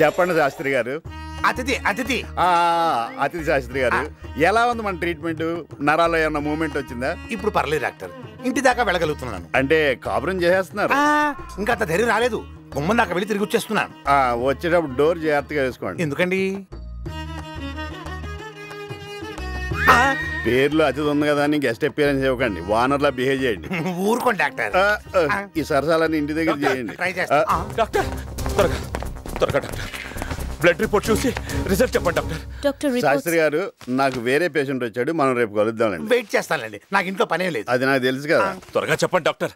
చెప్పండి శాస్త్రి గారు. అతిథి అతిథి శాస్త్రి గారు, ఎలా ఉంది మన ట్రీట్మెంట్? నరాల్లో ఏమన్నా మూమెంట్ వచ్చిందా? ఇప్పుడు పర్లేదు డాక్టర్, ఇంటి దాకా వెళ్ళగలుగుతున్నాను. అంటే కాపురం చేసేస్తున్నారు? ఇంకా అంత ధైర్యం రాలేదు, గుమ్మం దాకా వెళ్ళి తిరిగి వచ్చేస్తున్నాను. వచ్చేటప్పుడు డోర్ జాగ్రత్తగా వేసుకోండి. ఎందుకండి? పేర్లు అతిథి ఉంది కదా అని గెస్ట్ అపియరెన్స్ ఇవ్వకండి, వానర్లా బిహేవ్ చేయండి. ఊరుకోండి డాక్టర్. ఈ సరసాలని ఇంటి దగ్గర చేయండి. ట్రై చేస్తా. డాక్టర్ త్వరగా త్వరగా డాక్టర్, బ్లడ్ రిపోర్ట్ చూసి రిజల్ట్ చెప్పండి డాక్టర్. శాస్త్రి గారు, నాకు వేరే పేషెంట్ వచ్చాడు, మనం రేపు కలుద్దామండి. వెయిట్ చేస్తానండి, నాకు ఇంట్లో పనే లేదు. అది నాకు తెలుసు కదా. త్వరగా చెప్పండి డాక్టర్.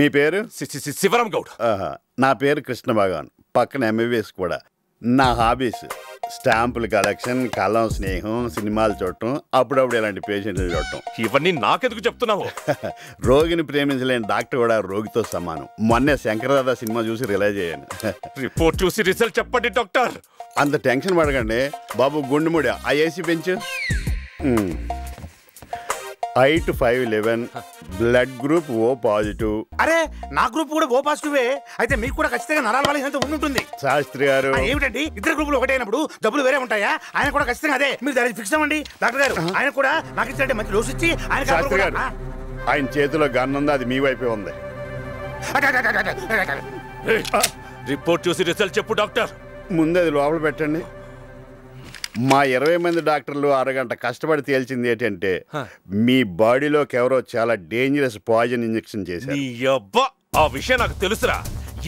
మీ పేరు? శివరాం గౌడ్. నా పేరు కృష్ణ భగవాన్, పక్కన ఎంబీబీఎస్ కూడా. నా హాబీస్ స్టాంపుల కలెక్షన్, కలం, స్నేహం, సినిమాలు చూడటం, అప్పుడప్పుడు ఇలాంటి పేషెంట్లు చూడటం. ఇవన్నీ నాకెందుకు చెప్తున్నావు? రోగిని ప్రేమించలేని డాక్టర్ కూడా రోగితో సమానం. మొన్నే శంకరదాదా సినిమా చూసి రిలైజ్ అయ్యాను. రిపోర్ట్ చూసి రిజల్ట్ చెప్పండి డాక్టర్. అంత టెన్షన్ పడకండి బాబు. గుండెముడి ఆ ఏసీ పెంచు. Height 5'11", blood group O positive. అరే, నా గ్రూప్ కూడా O పాజిటివే. అయితే మీకు కూడా ఖచ్చితంగా నరాల వాళ్ళ ఉంటుంది. శాస్త్రి గారు, ఏమిటండి ఇద్దరు గ్రూపులు ఒకటైనప్పుడు డబ్బులు వేరే ఉంటాయా? ఆయన కూడా ఖచ్చితంగా అదే. మీరు దానికి ఫిక్స్ అవ్వండి డాక్టర్ గారు. ఆయన కూడా నాకు ఇచ్చినట్టే మంచి డోస్ ఇచ్చి ఆయన. శాస్త్రి గారు, ఆయన చేతిలో గన్ ఉంది, అది మీ వైపే ఉంది. రిపోర్ట్ చూసి రిజల్ట్ చెప్పు డాక్టర్. ముందు అది లోపల పెట్టండి. మా 20 మంది డాక్టర్లు అరగంట కష్టపడి తేల్చింది ఏంటంటే, మీ బాడీలోకి ఎవరో చాలా డేంజరస్ పాయిజన్ ఇంజెక్షన్ చేశారు. ఆ విషయం నాకు తెలుసురా.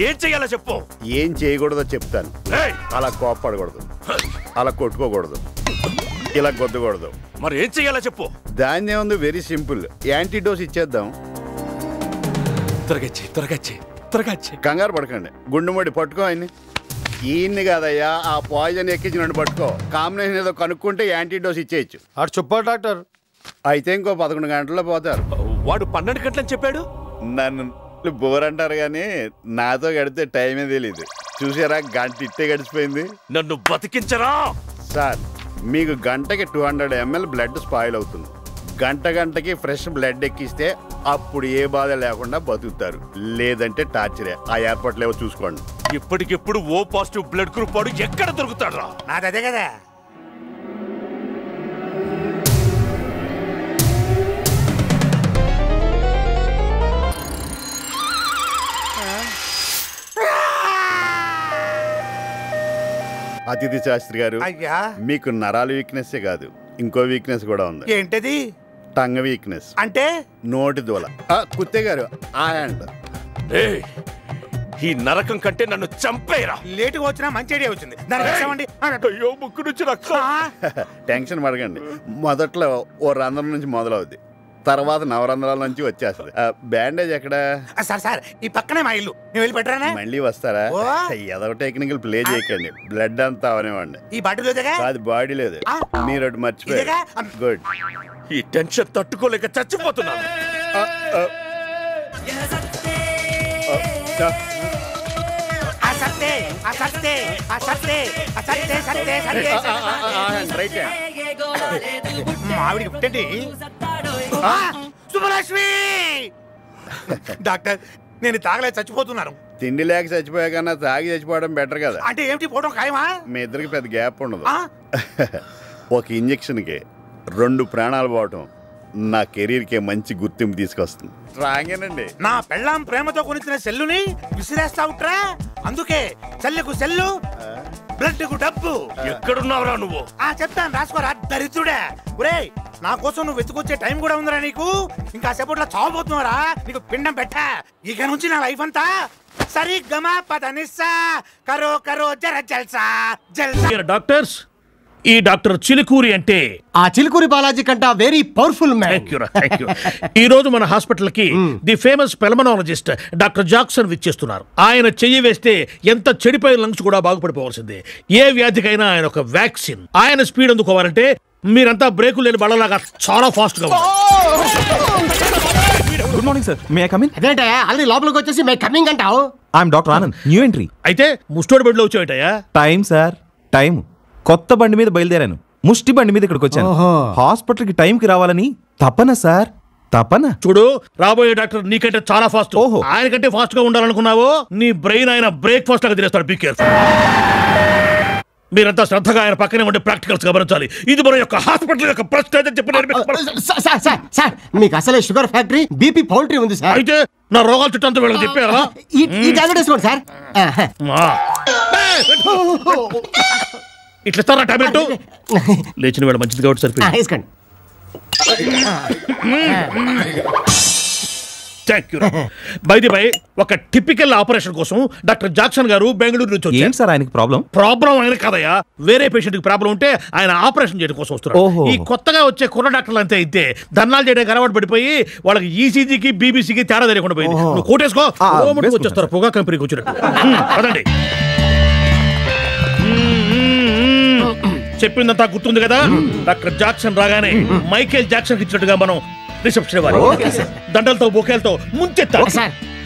ఏం చెయ్యాలో చెప్పు. ఏం చేయకూడదో చెప్తాను. అలా కోప్పడకూడదు, అలా కొట్టుకోకూడదు, ఇలా గొద్దకూడదు. మరి ఏం చెయ్యాలో చెప్పు. దాన్ని ఏముంది, వెరీ సింపుల్. యాంటీడోస్ ఇచ్చేద్దాం. త్వరగా కంగారు పడకండి. గుండెమడి పట్టుకో ఆయన్ని. ఈయన్ని కాదయ్యా, ఆ పాయిజన్ ఎక్కించినట్టు పట్టుకో. కాంబినేషన్ ఏదో కనుక్కుంటే యాంటీడోస్ ఇచ్చేయచ్చు. అటు చెప్పాడు డాక్టర్. అయితే ఇంకో 11 గంటల్లో పోతారు. వాడు 12 గంటలని చెప్పాడు. నన్ను బోర్ అంటారు కానీ నాతో గడితే టైమే తెలీదు. చూసారా, గంట ఇట్టే గడిచిపోయింది. నన్ను బతికించరా సార్. మీకు గంటకి 200 ml బ్లడ్ స్పాయిల్ అవుతుంది. గంటకి ఫ్రెష్ బ్లడ్ ఎక్కిస్తే అప్పుడు ఏ బాధ లేకుండా బతుకుతారు. లేదంటే టార్చరే. ఆ ఏర్పాట్లు ఏవో చూసుకోండి. ఇప్పటికిప్పుడు O పాజిటివ్ బ్లడ్ గ్రూప్ వాడు ఎక్కడ దొరుకుతాడు రా? నాది అదే కదా. అతిథి శాస్త్రి గారు, అయ్యా, మీకు నరాల వీక్నెస్ కాదు, ఇంకో వీక్నెస్ కూడా ఉంది. ఏంటది? Tongue weakness. అంటే నోటి దూల. కుత్తే గారు, ఆ హ్యాండ్. ఈ నరకం కంటే నన్ను చంపేరా. లేటుగా వచ్చినా మంచి ఐడియా వచ్చింది. అయ్యో, ముక్కు నుంచి టెన్షన్ పడకండి. మొదట్లో ఓ రంధ్రం నుంచి మొదలవుద్ది, తర్వాత నవరంధ్రాల నుంచి వచ్చేస్తుంది. బ్యాండేజ్ ఎక్కడ? సార్ ఈ పక్కనే మా ఇల్లు, నేను వెళ్ళి పెట్టరానా? మళ్ళీ వస్తారా? ఏదో టెక్నికల్ ప్లే చేయకండి. బ్లడ్ అంతా అవనివ్వండి. ఈ బాడీ అది బాడీ లేదు, మీరు ఒకటి మర్చిపోయారు. గుడ్. ఈ టెన్షన్ తట్టుకోలేక చచ్చిపోతున్నాను. మావిడికి పుట్టండి. శుభలక్ష్మి డాక్టర్, నేను తాగలే చచ్చిపోతున్నాను. తిండి లేక చచ్చిపోయా కన్నా తాగి చచ్చిపోవడం బెటర్ కదా. అంటే ఏమిటి, పోవడం ఖాయమా? మీ ఇద్దరికి పెద్ద గ్యాప్ ఉండదు. ఒక ఇంజక్షన్కి 2 ప్రాణాలు పోవటం నా కెరీర్కే మంచి గుర్తింపు తీసుకొస్తుంది. రాగానండి. నా పెళ్ళాం ప్రేమతో కొనిచ్చిన సెల్లుని విసిరేస్తావుట్రా. అందుకే సెల్లుకు సెల్లు, బ్లడ్ కు డబ్బు. ఎక్కడున్నావురా నువ్వు? చెప్తాను, రాసుకోరా దరిద్రుడా. ఒరేయ్, నా కోసం నువ్వు వెతుకొచ్చే టైం కూడా ఉందిరా నీకు. ఇంకా సేపట్లో చావబోతున్నారా? నీకు పిండం పెట్టా. ఇక నుంచి నా లైఫ్ అంతా సరి గమా పద నిస్సా కరో కరో జర జల్సా జల్సా. డాక్టర్స్, ఈ డాక్టర్ చిలుకూరి అంటే ఆ చిలుకూరి బాలాజీ కంట వెరీ పవర్ఫుల్ మ్యాన్. ఈ రోజు మన హాస్పిటల్ కి the famous pulmonologist doctor Jackson విచ్చేస్తున్నారు. ఆయన చెయ్యి వేస్తే ఎంత చెడిపోయిన లంగ్స్ కూడా బాగుపడిపోవాల్సిందే. ఏ వ్యాధికైనా ఆయన ఒక వ్యాక్సిన్. ఆయన స్పీడ్ అందుకోవాలంటే మీరంతా బ్రేకులు లేని బళ్ళలాగా చాలా ఫాస్ట్ గా good morning sir, may I come in? అదేంటే ఆల్రెడీ లోపలికి వచ్చేసి మే కమింగ్ అంటావు? I'm doctor Anand, new entry. అయితే ముస్టోడ్ బెడ్ లో వచ్చాయటయా? Time sir, time. కొత్త బండి మీద బయలుదేరాను, ముష్టి బండి మీద ఇక్కడికి వచ్చాను. హాస్పిటల్ కి టైం కి రావాలని తపన సార్, తపన. చూడు, రాబోయే డాక్టర్ నీకంటే చాలా ఫాస్ట్. ఆయన కంటే ఫాస్ట్ గా ఉండాలనుకున్నావో నీ బ్రెయిన్ ఆయన బ్రేక్ఫాస్ట్ లాగా తినేస్తాడు. Be careful. మీరంతా శ్రద్ధగా ఆయన పక్కనే ఉండే ప్రాక్టికల్స్ గమనించాలి. ఇది మన యొక్క హాస్పిటల్ యొక్క ప్రెస్టేజ్ అని చెప్పి సార్ మీకు అసలే షుగర్ ఫ్యాక్టరీ బీపీ పౌల్ట్రీ ఉంది సార్. అయితే నా రోగాలు చుట్టంతా వీళ్ళకి చెప్పారా? ఈ టాబ్లెట్ వేసుకోండి సార్. ఇట్లా ఇస్తారా టాబ్లెట్? లేచిన వేళ మంచిది కాబట్టి సరిపోయింది. వేసుకోండి. బై ఒక టిపికల్ ఆపరేషన్ కోసం డాక్టర్ జాక్సన్ గారు బెంగళూరు నుంచి వచ్చారు. ఏంటి సార్ ఆయనకి ప్రాబ్లం? ప్రాబ్లం ఆయన కాదయ్యా, వేరే పేషెంట్ కి ప్రాబ్లం ఉంటే ఆయన ఆపరేషన్ చేయడం కోసం వస్తున్నారు. ఈ కొత్తగా వచ్చే కుర్ర డాక్టర్లు అంతే అయితే ధర్నాలు చేయడానికి అలవాటు పడిపోయి వాళ్ళకి ఈసీజీకి బీబీసీకి తేడా తెలియకుండా పోయింది. నువ్వు కోటేసుకో, వచ్చేస్తారు పొగా కంపెనీకి వచ్చినట్టు. అదండి చెప్పిందంతా గుర్తుంది కదా. డాక్టర్ జాక్సన్ రాగానే మైకేల్ జాక్సన్ ఇచ్చినట్టుగా మనం రిసెప్షన్ వారు దండలతో బొకేలతో ముంచెత్తారు.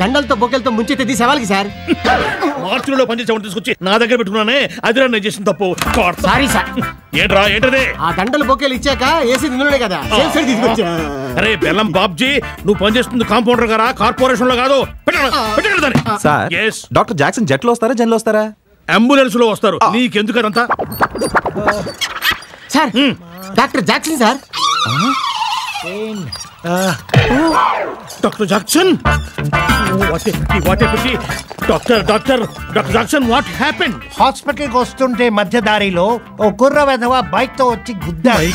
దండలతో బొకేలతో ముంచెత్తే తీసేవాళ్ళకి సార్. మార్చిలో పనిచేసేవాడిని తీసుకొచ్చి నా దగ్గర పెట్టుకున్నానే, అది నేను చేసిన తప్పు. Sorry sir. ఏంట్రా ఏంటది? ఆ దండలు బొకేలు ఇచ్చాక ఏసీ నిన్నునే కదా తీసుకొచ్చా. అరే బెల్లం బాబ్జీ, నువ్వు పనిచేస్తుంది కాంపౌండర్ గారా, కార్పొరేషన్ లో కాదు. సార్ డాక్టర్ జాక్సన్ జెట్లో వస్తారా జన్లో వస్తారా? అంబులెన్స్ లో వస్తారు. నీకెందుకనంతా? Sir doctor Jackson sir. Doctor Jackson, doctor Jackson, what happened? Hospital కి వస్తుంటే మధ్య దారిలో ఓ కుర్ర వెధవ బైక్ తో వచ్చి గుద్దాడు.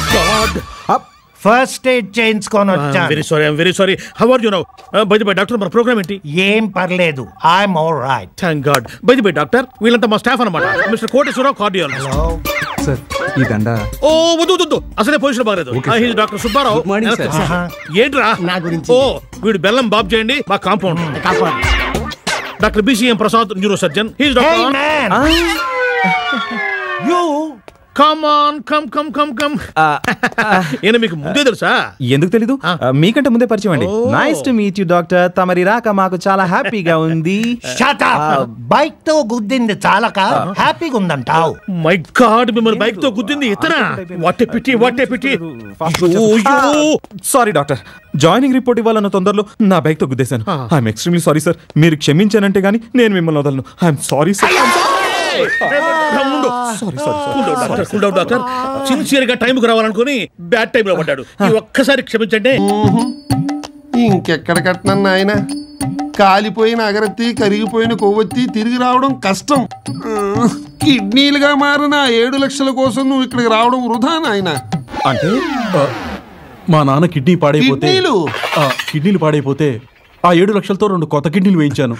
ఫస్ట్ ఎయిడ్ చేయించుకొని వచ్చాను. Very sorry. How are you now? Bye doctor, మన ప్రోగ్రామ్ ఏంటి? ఏం పర్లేదు, I'm all right. Thank God. Bye doctor, వీళ్ళంతా మా స్టాఫ్ అన్నమాట. Mister Koteswararao, cardiologist. సార్ ఈ దండ. ఓ వద్దు, అసలే పొజిషన్ బాగలేదు. డాక్టర్ సుబ్బారావు. ఏంట్రా నా గురించి? ఓ వీడు బెల్లం బాబ్ చేయండి, మా compound. Doctor BCM Prasad, neurosurgeon. ఈయన మీకు ముందే తెలుసా? ఎందుకు తెలీదు, మీకంటే ముందే పరిచయం అండి. Nice to meet you doctor. తమరి రాక మాకు చాలా హ్యాపీగా ఉంది. బైక్ తో గుద్దింది చాలక హ్యాపీగా ఉందంటావు? మై గాడ్, మిమ్మల్ని బైక్ తో గుద్దింది ఇతనా? What a pity. Sorry doctor, joining report ఇవ్వాలన్న తొందరలో నా బైక్ తో గుద్దేశాను. I'm extremely sorry sir. మీరు క్షమించానంటే గానీ నేను మిమ్మల్ని వదలను. I'm sorry sir. Doctor sincere గా టైంకి రావాలనుకుని బ్యాడ్ టైం లో పడ్డాడు. ఒక్కసారి క్షమించండి. ఇంకెక్కడ కట్టినా ఆయన కాలిపోయిన అగరత్తి, కరిగిపోయిన కొవ్వొత్తి తిరిగి రావడం కష్టం. కిడ్నీలుగా మారిన 7 లక్షల కోసం నువ్వు ఇక్కడికి రావడం వృధా నాయన. అంటే మా నాన్న కిడ్నీలు పాడైపోతే ఆ 7 లక్షలతో 2 కొత్త కిడ్నీలు వేయించాను.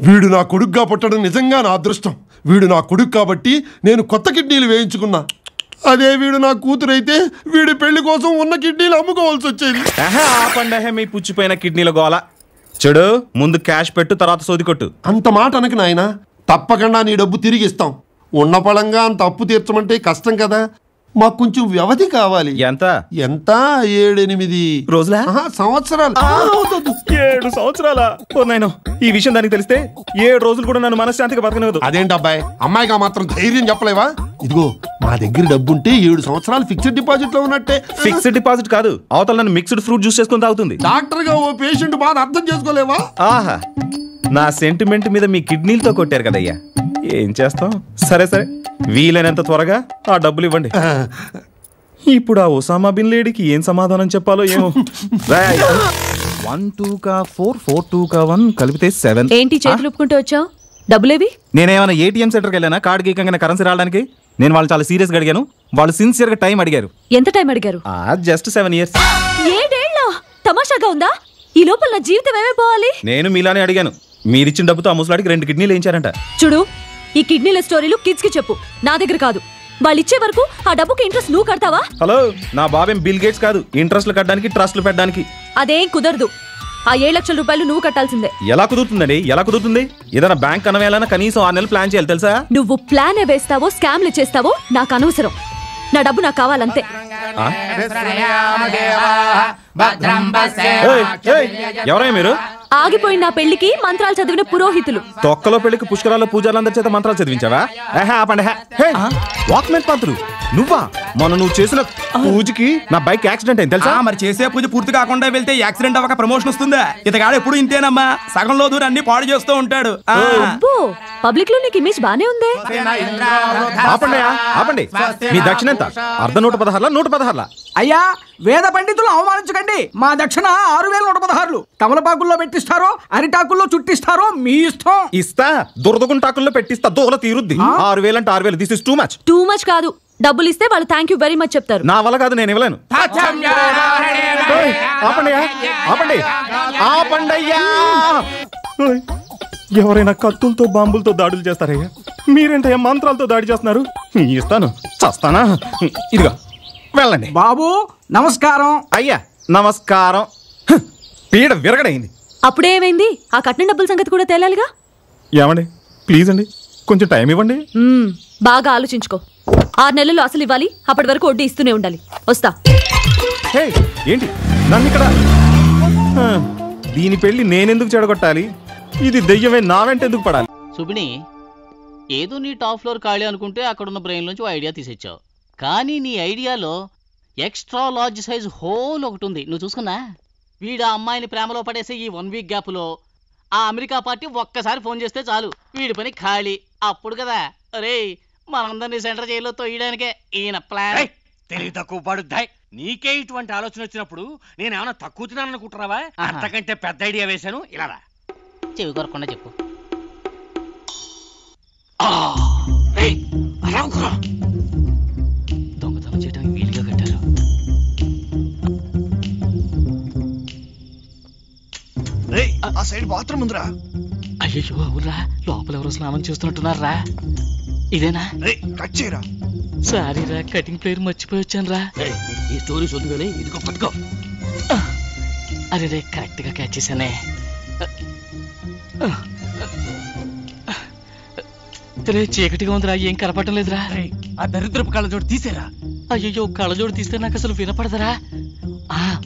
వీడు నా కొడుకుగా పుట్టడం నిజంగా నా అదృష్టం. వీడు నా కొడుకు కాబట్టి నేను కొత్త కిడ్నీలు వేయించుకున్నా. అదే వీడు నా కూతురైతే వీడి పెళ్లి కోసం ఉన్న కిడ్నీలు అమ్ముకోవాల్సి వచ్చేది. ఆపండి మీ పుచ్చిపోయిన కిడ్నీల గోల. చెడు ముందు క్యాష్ పెట్టు, తర్వాత సోది కొట్టు. అంత మాట అనకు నాయన, తప్పకుండా నీ డబ్బు తిరిగి ఇస్తాం. ఉన్న పళంగా అంత అప్పు తీర్చమంటే కష్టం కదా. మాకు కొంచెం వ్యవధి కావాలి. ఎంత? 7-8 రోజులా? సంవత్సరాలు. 7 సంవత్సరాల? ఈ విషయం దానికి తెలిస్తే 7 రోజులు కూడా నన్ను మనశ్శాంతిగా బతకనివ్వదు. అదేంటి అబ్బాయి, అమ్మాయిగా మాత్రం ధైర్యం చెప్పలేవా? ఇదిగో మా దగ్గర డబ్బుంటే 7 సంవత్సరాలు ఫిక్స్డ్ డిపాజిట్ లో ఉన్నట్టే. ఫిక్స్డ్ డిపాజిట్ కాదు, అవతల నన్ను మిక్స్డ్ ఫ్రూట్ జ్యూస్ చేసుకుని తాగుతుంది. డాక్టర్ గా ఓ పేషెంట్ బాధ అర్థం చేసుకోలేవా? ఆహా, నా సెంటిమెంట్ మీద మీ కిడ్నీలతో కొట్టారు కదయ్యా, ఏం చేస్తాం. సరే వీలైనంత త్వరగా ఆ డబ్బులు ఇవ్వండి. ఇప్పుడు ఆ ఒసామా బిన్ లేడీకి ఏం సమాధానం చెప్పాలో ఏమో. 1 2 4 4 2 1 కలిపితే 7. ఏంటి చేతులు ఒప్పుకుంటూ వచ్చావు? డబ్బులేవి? నేనేమైనా ఏటీఎం సెంటర్కి వెళ్ళానా కార్డు గీకంగానే కరెన్సీ రావడానికి? నేను వాళ్ళు చాలా సీరియస్ గా అడిగాను, వాళ్ళు సిన్సియర్ గా టైం అడిగారు. ఎంత టైం అడిగారు? Just 7 years. 7 ఏళ్ళ? తమాషాగా ఉందా? ఈ లోపల నా జీవితం ఏమైపోవాలి? నేను మీలానే అడిగాను. మీరిచ్చిన డబ్బుతో ఆ ముసలాడికి 2 కిడ్నీలు వేయించారంట. చూడు, ఈ కిడ్నీల స్టోరీలు కిడ్స్ కి చెప్పు, నా దగ్గర కాదు. వాళ్ళు ఇచ్చే వరకు ఆ డబ్బుకి ఇంట్రెస్ట్ నువ్వు కడతావా? హలో, నా బాబేం బిల్ గేట్స్ కాదు ఇంట్రెస్ట్లు కట్టడానికి, ట్రస్ట్లు పెట్టడానికి. అదేం కుదరదు. ఆ 7 లక్షల రూపాయలు నువ్వు కట్టాల్సిందే. ఎలా కుదురుతుందండి? ఎలా కుదురుతుంది? ఏదైనా బ్యాంక్ కనవేయాలన్నా కనీసం 6 నెలలు ప్లాన్ చేయాలి తెలుసా? నువ్వు ప్లాన్ వేస్తావో స్కామ్లు చేస్తావో నాకు అనవసరం. నా డబ్బు నాకు కావాలంతే. ఎవరయ్యా మీరు? ఆగిపోయిన నా పెళ్లికి మంత్రాలు చదివిన పురోహితులు. తొక్కలో పెళ్లికి పుష్కరాల్లో పూజలందరి చేత మంత్రాలు చదివించావా? వాక్మెన్ పంతులు నువ్వా? మొన్న నువ్వు చేసిన పూజకి నా బైక్ యాక్సిడెంట్ అయింది తెలుసా? మరి చేసే పూజ పూర్తి కాకుండా వెళ్తే యాక్సిడెంట్ అవ్వక ప్రమోషన్ వస్తుందా? ఇతగాడు ఎప్పుడు ఇంతేనమ్మా, సగంలో దూరం అన్ని పాడు చేస్తూ ఉంటాడు. పబ్లిక్ లో నీకు ఇమేజ్ బానే ఉంది. ఆపండి. మీ దక్షిణ ఎంత? అర్ధ 116 116. అయ్యా వేద పండితులు అవమానించకండి. మా దక్షిణ 6116. తమలపాకుల్లో పెట్టిస్తారో అరిటాకుల్లో చుట్టిస్తారో మీ ఇష్టం. ఇస్తా, దురదగుంటాకుల్లో పెట్టిస్తా, దూల తీరుద్ది. 6000 అంటే 6000. దిస్ ఇస్ టూ మచ్ కాదు. డబ్బులు ఇస్తే వాళ్ళు థ్యాంక్ యూ వెరీ మచ్ చెప్తారు. నా వల్ల కాదు, నేను ఇవ్వలేను. ఆపండయ్యా. ఎవరైనా కత్తులతో బాంబులతో దాడులు చేస్తారయ్యా, మీరేంటయ్యా మంత్రాలతో దాడి చేస్తున్నారు? ఇస్తాను, చస్తానా? ఇదిగో వెళ్ళండి. బాబు నమస్కారం. అయ్యా నమస్కారం. పీడ విరగడైంది. అప్పుడేమైంది? ఆ కట్నం డబ్బుల సంగతి కూడా తేలాలిగా. ఏమండి ప్లీజ్ అండి, కొంచెం టైం ఇవ్వండి. బాగా ఆలోచించుకో. 6 నెలలు అసలు ఇవ్వాలి, అప్పటి వరకు వడ్డీ ఇస్తూనే ఉండాలి. వస్తా. ఏంటి నన్ను ఇక్కడ? దీని పెళ్లి నేనెందుకు చెడగొట్టాలి? ఇది దెయ్యమే నా వెంట ఎందుకు పడాలి? సుబిని, ఏదో నీ టాప్ ఫ్లోర్ ఖాళీ అనుకుంటే అక్కడున్న బ్రెయిన్ నుంచి ఐడియా తీసేచ్చావు. కానీ నీ ఐడియాలో ఎక్స్ట్రా లార్జ్ సైజ్ హోల్ ఒకటి ఉంది. నువ్వు చూసుకున్నా? వీడు ఆ అమ్మాయిని ప్రేమలో పడేసే ఈ 1 వీక్ గ్యాప్లో ఆ అమెరికా పార్టీ ఒక్కసారి ఫోన్ చేస్తే చాలు, వీడి పని ఖాళీ. అప్పుడు కదా అరే మనందరినీ సెంటర్ జైల్లో తోయడానికే ఈయన ప్లాన్. తెలివి తక్కువ పడుద్దాయి. నీకే ఇటువంటి ఆలోచన వచ్చినప్పుడు నేనేమన్నా తక్కువ తిన్నాను అనుకుంటున్నావా? అంతకంటే పెద్ద ఐడియా వేశాను. ఇలా చెవి కొరకుండా చెప్పు. దొంగతనం చేయడానికి వీలుగా కట్టారు. ఆ సైడ్ బాత్రూమ్ ఉందిరా. అయ్యో అవురా, లోపల ఎవరో స్నానం చేస్తున్నట్టున్నారా? ఇదేనా? కట్ చేయరా. సారీరా, కటింగ్ ప్లేయర్ మర్చిపోయి వచ్చాను రా. ఈ స్టోరీ చూద్దుగానే ఇదిగో పట్టుకో. అరే రే, కరెక్ట్ గా క్యాచ్ చేశానే. రే చీకటిగా ఉందిరా, ఏం కనపడటం లేదురా. ఆ దరిద్రపు కళ్ళజోడు తీసేరా. అయ్యో కళ్ళజోడు తీస్తే నాకు అసలు వినపడదరా.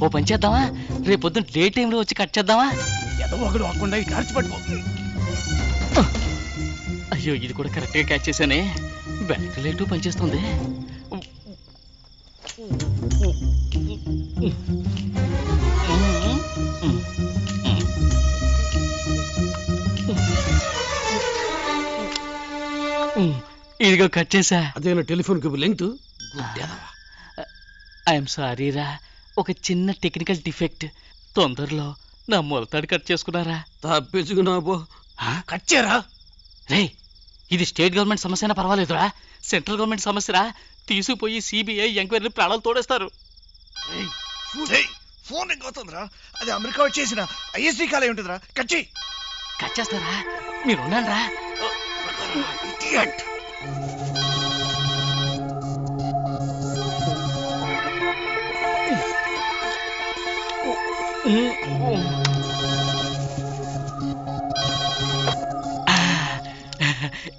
ఓ పని చేద్దామా, రేపు పొద్దున్న డే టైంలో వచ్చి కట్ చేద్దామా? ఏదో ఒకడు అవ్వకుండా ఈ టార్చ్ పట్టుకో. అయ్యో ఇది కూడా కరెక్ట్ గా క్యాచ్ చేశానే. బ్యాటరీ లైట్ పనిచేస్తుంది. ఇదిగో కట్ చేసా. అదేనా టెలిఫోన్ కి లెంగ్త్? ఐఎమ్ సారీ రా, ఒక చిన్న టెక్నికల్ డిఫెక్ట్. తొందరలో నా మొలతాడు కట్ చేసుకున్నారా? తప్పించుకున్నావు. కట్ చేయరా. రే ఇది స్టేట్ గవర్నమెంట్ సమస్యనా పర్వాలేదురా, సెంట్రల్ గవర్నమెంట్ సమస్యరా. తీసుకుపోయి సిబిఐ ఎంక్వైరీ ప్రాణాలు తోడేస్తారు. ఫోన్ రింగ్ అవుతుందిరా. అది అమెరికా వచ్చేసిన ఐఎస్డీ కాల్ అయి ఉంటుందిరా. కట్ చేయి. కట్ చేస్తారా? మీరున్నాను రా.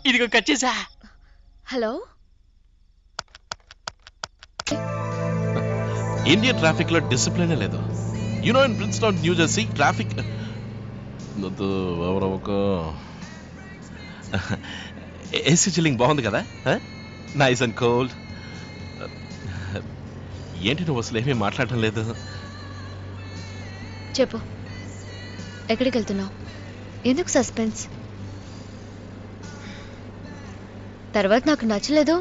ఇదిగో కట్ చేసా. హలో, ఇండియన్ ట్రాఫిక్ లో డిసిప్లిన్ లేదు. You know in Princeton new Jersey traffic AC chilling బాగుంది కదా, నైస్ అండ్ కోల్డ్. ఏంటి నువ్వు అసలు ఏమీ మాట్లాడటం లేదు? చెప్పు, ఎక్కడికి వెళ్తున్నావు? ఎందుకు సస్పెన్స్? తర్వాత నాకు నచ్చలేదు,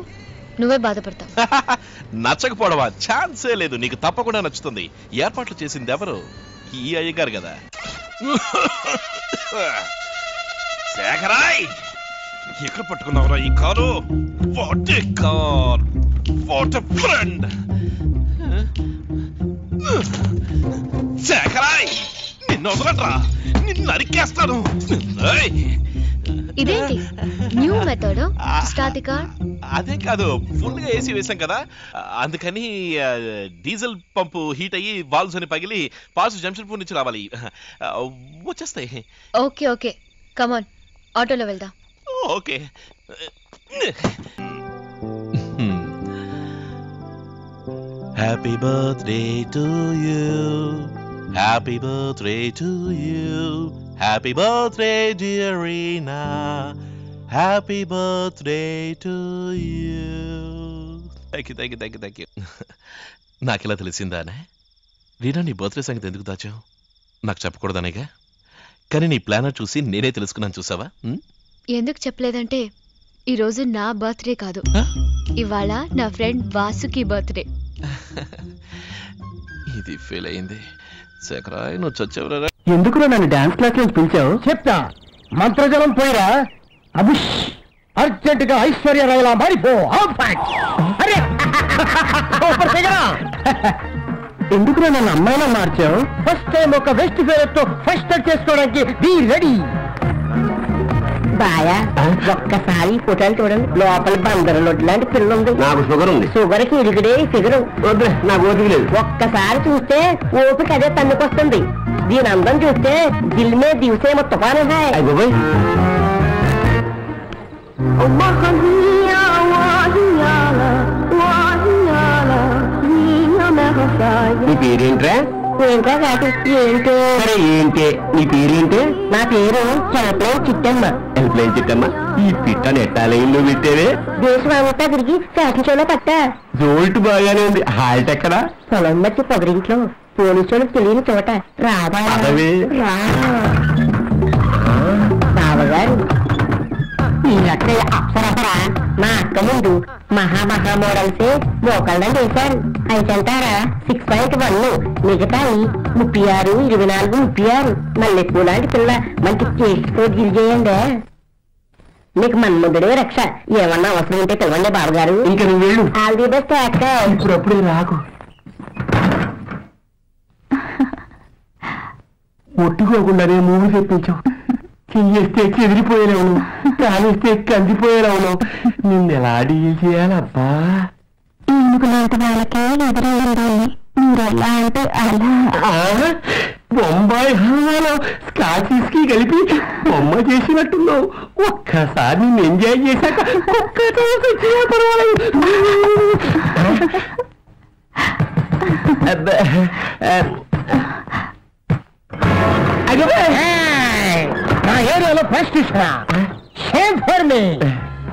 నువ్వే బాధపడతావు. నచ్చకపోవడమా? ఛాన్సే లేదు. నీకు తప్పకుండా నచ్చుతుంది. ఏర్పాట్లు చేసింది ఎవరు? ఈ అయ్యగారు కదా. శేఖరాయ్, ఎక్కడ పట్టుకున్నావురా ఈ car? What a car, what a friend. శేఖరాయ్, నిన్ను వదలట్రా, నిన్ను నరికేస్తాను. ఇదేంటి new method start the car? అదే కాదు, ఫుల్ గా ఏసీ వేసాం కదా, అందుకని డీజిల్ పంపు హీట్ అయ్యి వాల్వ్స్ అని పగిలి పార్ట్స్ జంక్షన్పూర్ నుంచి రావాలి. వచ్చేస్తాయి. ఓకే ఓకే, కమ్ ఆన్, ఆటోలో వెళ్దాం. Okay. Happy birthday to you, happy birthday to you, happy birthday dear Reena, happy birthday to you. Thank you. నాకిలా తెలిసిందానే? వీరా, నీ బర్త్డే సంగతి ఎందుకు దాచావు? నాకు చెప్పకూడదనేగా, కానీ నీ ప్లానర్ చూసి నేనే తెలుసుకున్నాను. చూసావా? ఎందుకు చెప్పలేదంటే ఈరోజు నా బర్త్డే కాదు, ఇవాళ నా ఫ్రెండ్ వాసుకి బర్త్డే. ఇది ఫెయిల్ అయింది. శేఖరాయ్, నువ్వు చచ్చావురా. ఎందుకు నన్ను డాన్స్ క్లాస్ నుంచి పిలిచావు? చెప్తా. మంత్రజలం పోయిరా, అభిష్ అర్జెంట్ గా ఐశ్వర్య రాయలా మారిపో. ఎందుకు నన్ను అమ్మాయిలా మార్చావు? ఫస్ట్ టైం ఒక వెస్ట్ ఫేవరెట్ తో ఫస్ట్ చేసుకోవడానికి బీ రెడీ. బాయా, ఒక్కసారి ఫోటోలు చూడండి. లోపల బందరు లాంటి పిల్ల ఉంది. నాకు షుగర్ ఉంది. షుగర్ కి ఇరుగుడే ఫిగరు. వద్దు, నాకు ఓపిక లేదు. ఒక్కసారి చూస్తే ఓపిక అదే తన్నుకొస్తుంది. దీని అందం చూస్తే దిల్ మే దివసే తుఫాను హై. నీ పేరేంట్రా? ఏంట్రా కాదు, ఏంటో. సరే ఏంటే నీ పేరేంటే? నా పేరు హెల్ప్లైన్ చిట్టమ్మ. హెల్ప్లైన్ చిట్టమ్మ, ఈ పిట్ట నెట్టాలైన్లో పెట్టేవే. దేశం అంతా తిరిగి ఫ్యాషన్ షోలో పట్టా. జోల్ట్ బాగానే ఉంది. హాల్ట్ ఎక్కడా? పొలం మధ్య పొగరింట్లో పోలీసులకు తెలియని చోట. రాబా బావగారు, ఈ అక్కయ్య అప్సరపరా మా అక్క ముందు మహా మోడల్సే మోకళ్ళని వేశారు. అయితంటారా 6.1, మిగతాయి 36, 24, 36. మల్లెపూ లాంటి పిల్ల మంచి చేతితో గిరిచేయండి. నీకు మన్ముదుడే రక్ష. ఏమన్నా అవసరం ఉంటే పిలవండి బాబుగారు. ఇంకా నువ్వు వెళ్ళు. ఆల్ ది బెస్ట్ అక్క. ఇప్పుడప్పుడు రాకు. ఒట్టుకోకుండానే మూవీ తెప్పించావు. చెయ్యేస్తే చెదిరిపోయేలావును, కానిస్తే కందిపోయేలావును. నిన్నెలా డీల్ చేయాలబ్బా? ఏనుగులాంటి వాళ్ళకే ఎదురయ్యిందాన్ని మీరెలా అంటే అలా. బొంబాయి హల్వాలో స్కాచ్ విస్కీ కలిపి బొమ్మ చేసినట్టున్నావు. ఒక్కసారి నిన్ను ఎంజాయ్ చేశాక ఒక్కతో పర్వాలేదు. నా ఏరియాలో ప్రశ్నిస్తున్నా. Shame for me.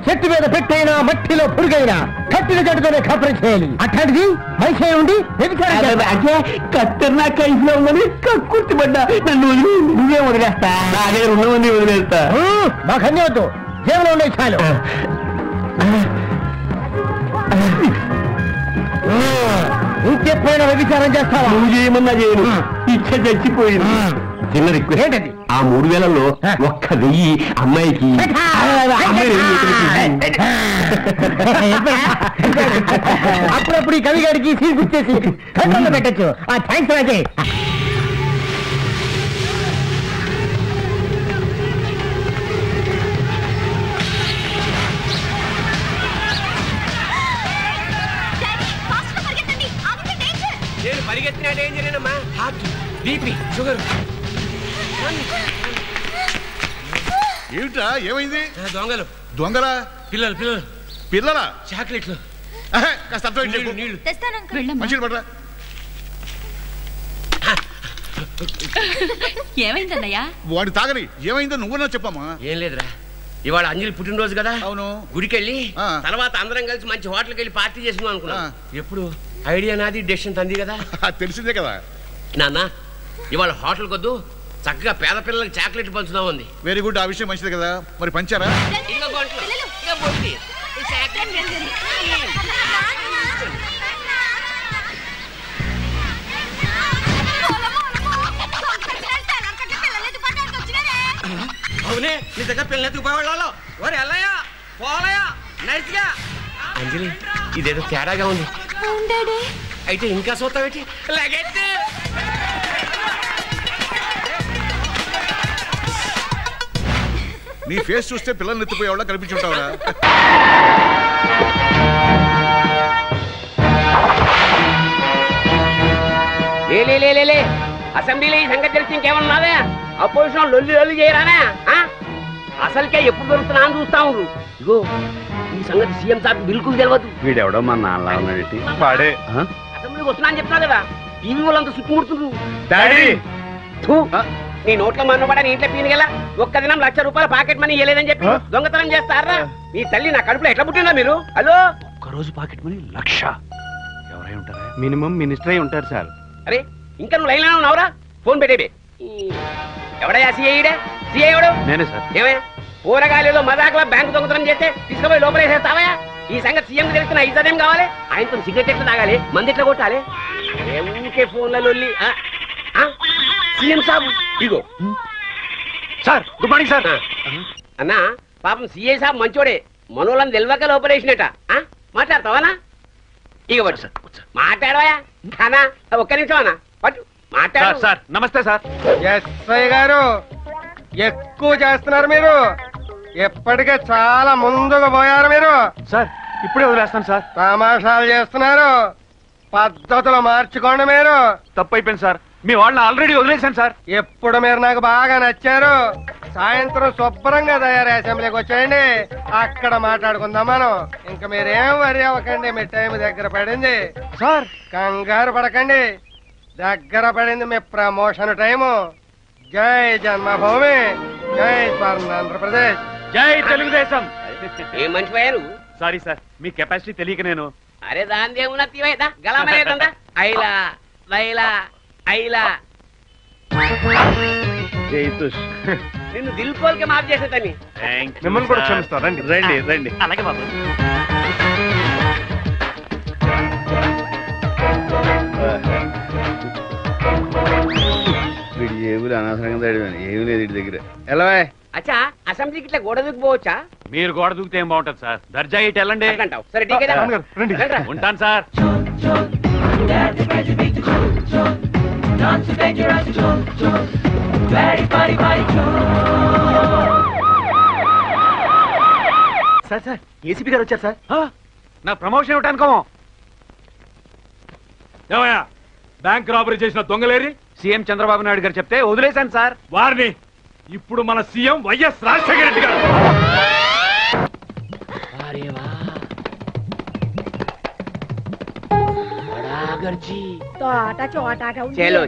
చెట్టు మీద పెట్టైనా మట్టిలో పురుగైనా కట్టిన జట్టుతోనే కాపురం చేయాలి. అట్లాంటిది మనిషి ఉండి అంటే కత్తెర్ నా కైఫ్లో ఉందని కక్కుర్తిపడ్డా. నన్ను వదిలి నువ్వే వదిలేస్తా. నా దగ్గర ఉన్నవన్నీ వదిలేస్తా. మాకన్నీ వద్దు, జేబులో ఉండే చాలు. ఇంకెప్పుడైనా వ్యభిచారం చేస్తావా? నువ్వు చేయమన్నా చేయను. ఇచ్చ చచ్చిపోయింది. చిన్న రిక్వెస్ట్ ఏంటది? ఆ 3000లో 1000 అమ్మాయికి. అప్పుడప్పుడు ఈ కవి గారికి సీన్ గుర్చేసి కంట్రోల్లో పెట్టచ్చు. ఆ థ్యాంక్స్ రాజే. నేను పరిగెత్తిన డేంజరేనమ్మా. Heart, BP, sugar. ఏమిట్రా, ఏమైంది? దొంగలు. దొంగలా? పిల్లలు పిల్లలు పిల్లలా? చాక్లెట్లు. కాస్త అర్థం నీళ్ళు. మంచిగా పడరా. ఏమైందన్నయ్యా? వాడి తాగని. ఏమైందో నువ్వున్నా చెప్పమ్మా. ఏం లేదురా, ఇవాళ అంజలి పుట్టినరోజు కదా. అవును. గుడికెళ్ళి తర్వాత అందరం కలిసి మంచి హోటల్కి వెళ్ళి పార్టీ చేసుకున్నాం అనుకున్నా. ఎప్పుడు ఐడియా నాది, డెసిషన్ తంది కదా. తెలిసిందే కదా నాన్న. ఇవాళ హోటల్ కొద్దు, చక్కగా పేద పిల్లలకి చాక్లెట్ పంచుదాం ఉంది. Very good. ఆ విషయం మంచిది కదా. మరి పంచారా? అవునే, నీ దగ్గర పిల్లలు ఎత్తుకుపోయేవాళ్ళు. ఓరే ఎల్లయ్యా, పోలయ్యా, నైస్గా. అంజలి, ఇదేదో తేడాగా ఉంది. అయితే ఇంకా చూస్తావేటి? లగెత్తి. నీ ఫేస్ చూస్తే పిల్లల్ని ఎత్తిపోయేవాళ్ళ కనిపించుంటావురా. లే అసెంబ్లీలో ఈ సంగతి తెలిసి ఇంకేమన్నావే? అపోజిషన్ లొల్లి లొల్లి చేయరానే? అసలుకే ఎప్పుడు దొరుకుతున్నా అని చూస్తా ఉండ్రు. ఇగో ఈ సంగతి సీఎం సార్ బిల్కుల్ తెలియదు. వీడెవడో మా నాన్న ఉన్నాడేంటి? వాడే అసెంబ్లీకి వస్తున్నా అని చెప్తున్నా కదా. టీవీ వాళ్ళంతా చుట్టుముడుతుండ్రు. డాడీ, నీ నోట్లో మన్నపడా నీ ఇంట్లో పీనిగల ఒక్క దినం ₹1,00,000 పాకెట్ మనీ ఇవ్వలేదని చెప్పి దొంగతనం చేస్తారా? మీ తల్లి నా కడుపులో ఎట్లా పుట్టినా మీరు? హలో, ఒక్కరోజు పాకెట్ మనీ 1,00,000. ఎవరై ఉంటారా? మినిమం మినిస్టర్ అయి ఉంటారు సార్. అరే ఇంకా నువ్వు లైన్లో ఉన్నావురా? ఫోన్ పెట్టేబే. ఎవడయ్యా సిఐడే? సిఐ ఎవడు? నేనే సార్. ఏమయ్యా పూరగాలేదో మజాకులా బ్యాంకు దొంగతనం చేస్తే తీసుకుపోయి లోపలేసేస్తావా? ఈ సంగతి సీఎం తెలుస్తున్నా ఇజ్జతేం కావాలి? ఆయనతో సిగరెట్ ఎట్లా తాగాలి, మంది ఎట్లా కొట్టాలి? ఊరికే ఫోన్లలో సీఎం సాబ్ ఇగో సార్. Good morning sir. అన్నా పాపం సిఐ సాబ్ మంచోడే, మనోళ్ళని తెలియక లోపలేసినట. మాట్లాడతావానా? ఇక పట్టు సార్, మాట్లాడవా అన్నా? ఒక్క నిమిషం అన్నా పట్టు మాట్లాడు. సార్ నమస్తే సార్. ఎస్ఐ గారు ఎక్కువ చేస్తున్నారు మీరు, ఎప్పటికే చాలా ముందుకు పోయారు మీరు. సార్ ఇప్పుడే వదిలేస్తాను సార్. తమాషాలు చేస్తున్నారు, పద్ధతులు మార్చుకోండి మీరు. తప్పు అయిపోయింది సార్, మీ వాళ్ళని ఆల్రెడీ వదిలేశాను సార్. ఎప్పుడు మీరు నాకు బాగా నచ్చారు. సాయంత్రం శుభ్రంగా తయారు అసెంబ్లీకి వచ్చేయండి, అక్కడ మాట్లాడుకుందాం మనం. ఇంకా మీరేం వరి అవ్వకండి, మీ టైం దగ్గర పడింది సార్. కంగారు పడకండి, దగ్గర పడింది మీ ప్రమోషన్ టైము. జై జన్మభూమి, జై ఆంధ్రప్రదేశ్, జై తెలుగుదేశం. ఏం మంచి పోయారు? సారీ సార్, మీ కెపాసిటీ తెలియక నేను. అరే దాని ఏమున్నా తీవైదా గలమరేదా ఐలా వైలా ఐలా నిన్ను దిల్కోల్కి మాఫ్ చేసేదాన్ని. మిమ్మల్ని కూడా క్షమిస్తాను. రండి రండి రండి. అలాగే బాబు. వీడి ఏబులు అనవసరంగా తడివాను, ఏమి లేదు వీడి దగ్గర. ఎలా అచ్చా అసెంబ్లీకి ఇట్లా గోడ దూకిపోవచ్చా? మీరు గోడ దూకితే ఏం బాగుంటది సార్, దర్జా ఇటు వెళ్ళండి. అంటావు సరే టీకే ఉంటాను సార్. సార్ సార్ ఏసీపీ గారు వచ్చారు సార్. నా ప్రమోషన్ ఇవ్వటానికో. ఏమయ్యా బ్యాంక్ రాబరీ చేసిన దొంగలేరి? సీఎం చంద్రబాబు నాయుడు గారు చెప్తే వదిలేశాను సార్. వారిని ఇప్పుడు మన సీఎం వైఎస్ రాజశేఖర రెడ్డి గారు. चलो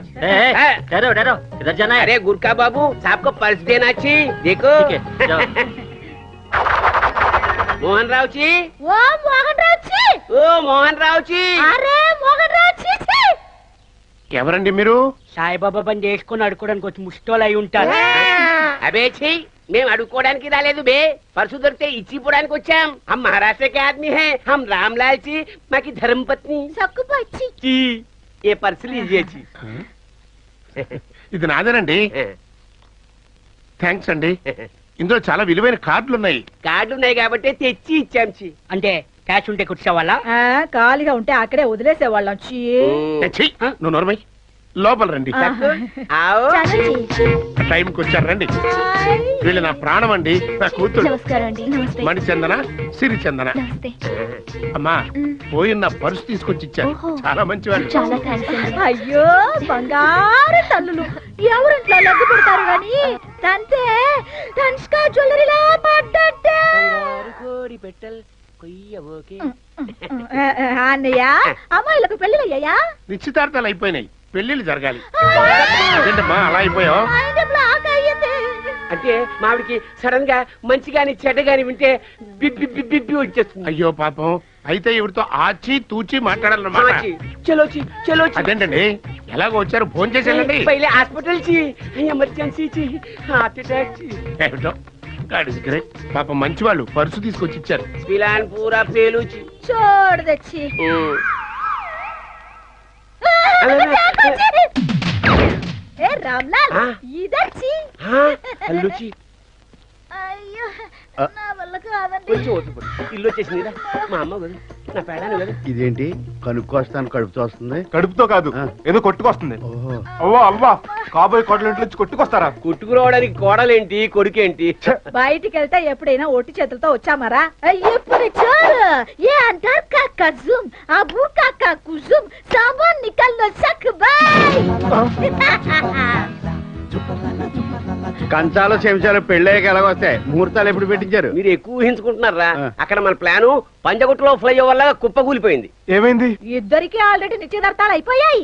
डरो डरो इधर जाना है. अरे गुरका बाबू साहब को पर्स देना ची देखो. मोहन राव जी. ओ मोहन राव जी. ओ मोहन राव जी. अरे मोहन राव जी. ఎవరండి మీరు? సాయిబాబా పని చేసుకుని అడుకోవడానికి వచ్చి ముష్టోలు అయి ఉంటారు. అబే ఛీ మేము అడుక్కోవడానికి రాలేదు బే, పర్సు దొరికితే ఇచ్చిపోవడానికి వచ్చాం. హమ్ మహారాష్ట్ర के आदमी हैं, हम रामलाल जी माँ की धर्मपत्नी సక్కుపచ్చి. ఏ పర్సు లీజిए जी. ఇది నాదేనండి. థ్యాంక్స్ అండి. ఇందులో చాలా విలువైన కార్డులు ఉన్నాయి. కార్డులు ఉన్నాయి కాబట్టి తెచ్చి ఇచ్చాం చి. అంటే క్యాష్ ఉంటే కూర్చోవాలా? ఖాళీగా ఉంటే అక్కడే వదిలేసేవాళ్ళం. నువ్వు నోర్మై లోపల రండి. టైంకి వచ్చారు రండి. వీళ్ళు నా ప్రాణం అండి, నా కూతురు. మణిచందన సిరిచందన. అమ్మా పోయిన పర్సు తీసుకొచ్చి ఇచ్చారు, చాలా మంచివాళ్ళు. అయ్యో బంగారు తల్లులు ఎవరింట్లో లగ్గు పెడతారు గాని తంతే తన్స్కా జ్యువెలరీలా పడ్డట్టే. అన్నయ్య అమ్మాయిలకు పెళ్లిళ్ళు అయ్యాయా? నిశ్చితార్థాలు అయిపోయినాయి, పెళ్లిళ్ళు జరగాలి. ఏంటమ్మా అలా అయిపోయావు? అంటే మావిడికి సడన్ గా మంచి గాని చెడ్డ గాని వింటే బిబ్బి బిబ్బి వచ్చేస్తుంది. అయ్యో పాపం, అయితే ఇవిడితో ఆచి తూచి మాట్లాడాలన్నమాట. చలోచి చలోచి. అదేంటండి ఎలాగో వచ్చారు, ఫోన్ చేసేయండి. పైలే హాస్పిటల్ చి ఎమర్జెన్సీ చి హార్ట్ అటాక్ చి. ఏమిటో పాపం మంచి వాళ్ళు పర్సు తీసుకొచ్చి ఇచ్చారు. పిలాన్ పూరా పేలుచి చోడు తెచ్చి. ఏ రామ్లాల్ ఇదచ్చి. అల్లుచి అయ్యో నా వల్ల కాదండి. ఇల్లు వచ్చేసిందిరా మా అమ్మ కదా నా పేడాను కదా. ఇదేంటి కనుక్కొస్తాను కడుపుతో వస్తుంది? కడుపుతో కాదు, ఏదో కొట్టుకొస్తుంది. అవ్వా అవ్వా కాబోయే కోడలింటి నుంచి కొట్టుకొస్తారా? కొట్టుకురావడానికి కోడలేంటి కొడుకేంటి? బయటికి వెళ్తే ఎప్పుడైనా ఒట్టి చేతులతో వచ్చామరా? ఇప్పుడు చాలు. ఏ అంటారు కాకా జూమ్ అబు కాకా కుజుమ్ సామాన్ నికల్లో సక్ బాయ్. కంచాలు చెంచాలు పెళ్ళయ్యాక ఎలాగొస్తాయి? ముహూర్తాలు ఎప్పుడు పెట్టించారు? మీరు ఎక్కువ ఊహించుకుంటున్నారా? అక్కడ మన ప్లాను పంజగుట్టలో ఫ్లైఓవర్ లాగా కుప్పకూలిపోయింది. ఏమైంది? ఇద్దరికి ఆల్రెడీ నిశ్చితార్థాలు అయిపోయాయి.